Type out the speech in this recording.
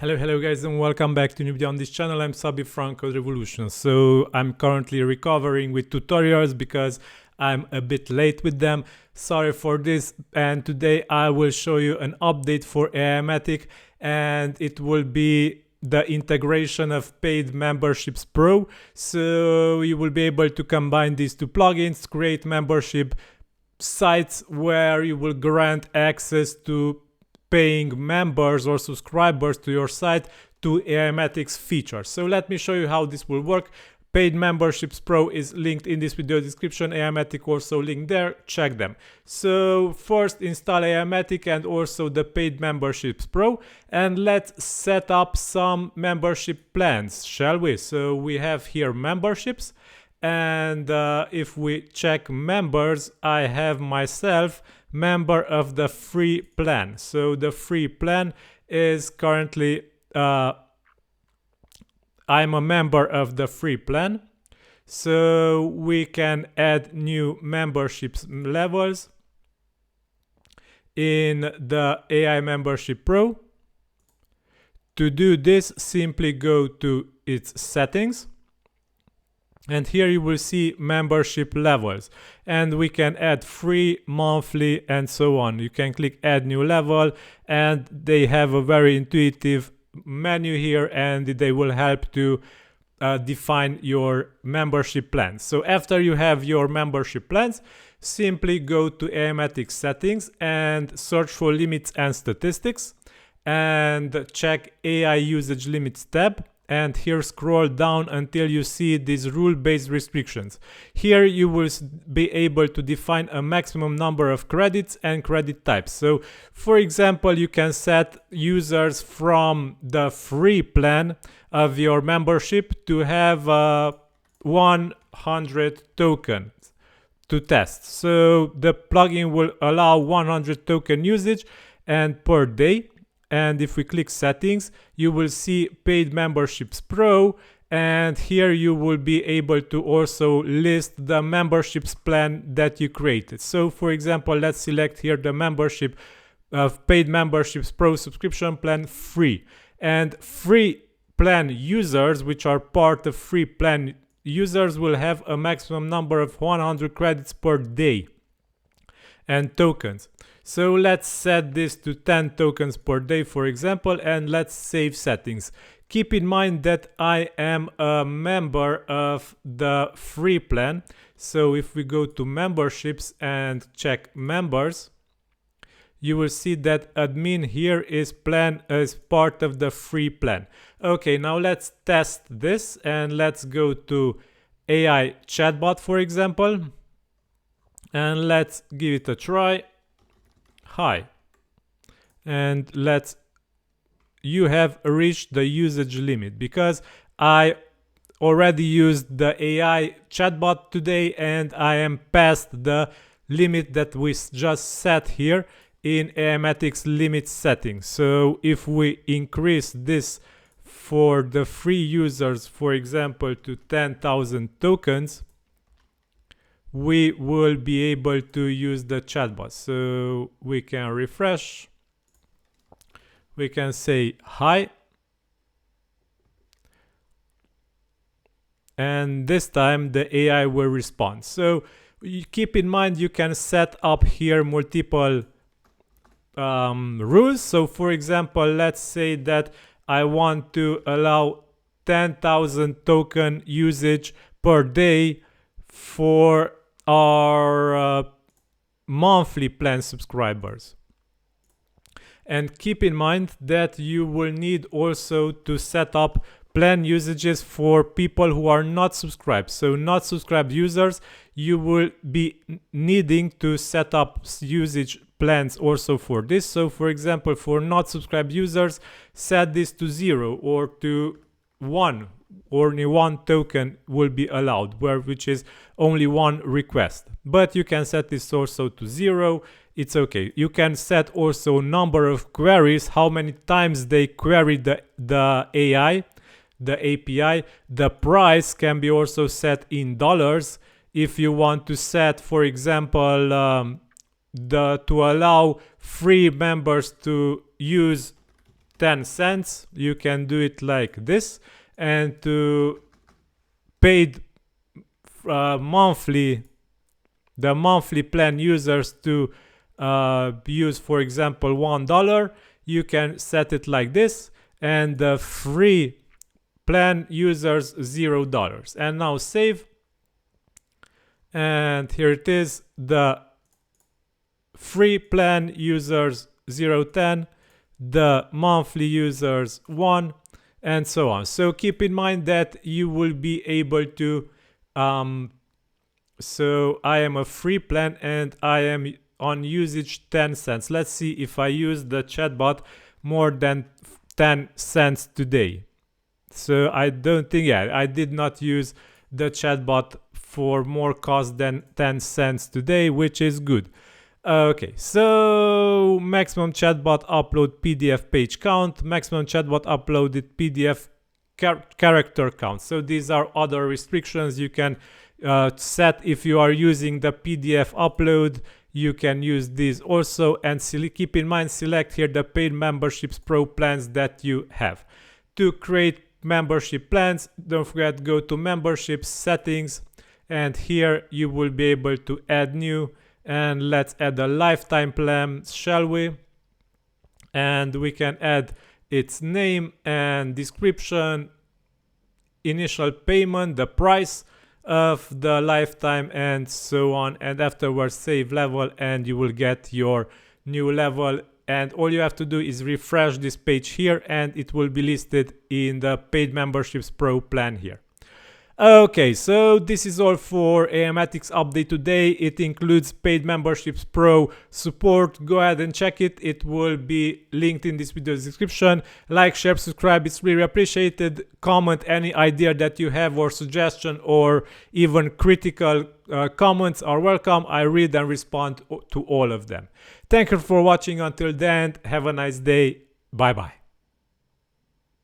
Hello guys, and welcome back to a new video on this channel. I'm Szabi from CodeRevolution. So I'm currently recovering with tutorials because I'm a bit late with them. Sorry for this, and today I will show you an update for Aimogen, and it will be the integration of Paid Memberships Pro. So you will be able to combine these two plugins, create membership sites where you will grant access to paying members or subscribers to your site to Aimogen's features. So let me show you how this will work. Paid Memberships Pro is linked in this video description. Aimogen also linked there. Check them. So first install Aimogen and also the Paid Memberships Pro, and let's set up some membership plans, shall we? So we have here memberships, and if we check members, I have myself member of the free plan. So the free plan is currently I'm a member of the free plan. So we can add new memberships levels in the AI Membership Pro. To do this, simply go to its settings, and here you will see membership levels, and we can add free, monthly, and so on. You can click add new level, and they have a very intuitive menu here, and they will help to define your membership plans. So after you have your membership plans, simply go to Aimogen settings and search for limits and statistics, and check AI usage limits tab. And here scroll down until you see these rule-based restrictions. Here you will be able to define a maximum number of credits and credit types. So for example, you can set users from the free plan of your membership to have 100 tokens to test. So the plugin will allow 100 token usage and per day. And if we click settings, you will see Paid Memberships Pro, and here you will be able to also list the memberships plan that you created. So for example, let's select here the membership of Paid Memberships Pro subscription plan free. And free plan users, which are part of free plan users, will have a maximum number of 100 credits per day and tokens. So let's set this to 10 tokens per day, for example, and let's save settings. Keep in mind that I am a member of the free plan. So if we go to memberships and check members, you will see that admin here is part of the free plan. Okay, now let's test this, and let's go to AI chatbot, for example, and let's give it a try. Hi, and you have reached the usage limit, because I already used the AI chatbot today and I am past the limit that we just set here in Aimogen's limit settings. So if we increase this for the free users, for example, to 10,000 tokens, we will be able to use the chatbot. So we can refresh, we can say hi, and this time the AI will respond. So you keep in mind, you can set up here multiple rules. So for example, let's say that I want to allow 10,000 token usage per day for our monthly plan subscribers. And keep in mind that you will need also to set up plan usages for people who are not subscribed. So not subscribed users, you will be needing to set up usage plans also for this. So for example, for not subscribed users, set this to 0 or to 1. Only one token will be allowed, which is only one request. But you can set this also to 0. It's okay. You can set also number of queries, how many times they query the AI, the API. The price can be also set in dollars. If you want to set, for example, to allow free members to use 10 cents, you can do it like this. And to paid monthly, the monthly plan users to use, for example, $1, you can set it like this, and the free plan users $0. And now save, and here it is, the free plan users 0.10, the monthly users 1, and so on. So keep in mind that you will be able to so I am a free plan and I am on usage 10 cents. Let's see if I use the chatbot more than 10 cents today. So I don't think, yeah, I did not use the chatbot for more cost than 10 cents today, which is good. Okay, so maximum chatbot upload PDF page count, maximum chatbot uploaded PDF character count. So these are other restrictions you can set if you are using the PDF upload. You can use these also, and keep in mind, select here the paid memberships pro plans that you have. To create membership plans, don't forget, go to memberships settings, and here you will be able to add new, and let's add a lifetime plan, shall we? And we can add its name and description, initial payment, the price of the lifetime, and so on, and afterwards save level, and you will get your new level. And all you have to do is refresh this page here, and it will be listed in the paid memberships pro plan here. Okay, so this is all for Aimatics update today. It includes paid memberships pro support. Go ahead and check it. It will be linked in this video's description. Like, share, subscribe. It's really appreciated. Comment any idea that you have or suggestion or even critical comments are welcome. I read and respond to all of them. Thank you for watching. Until then, have a nice day. Bye bye.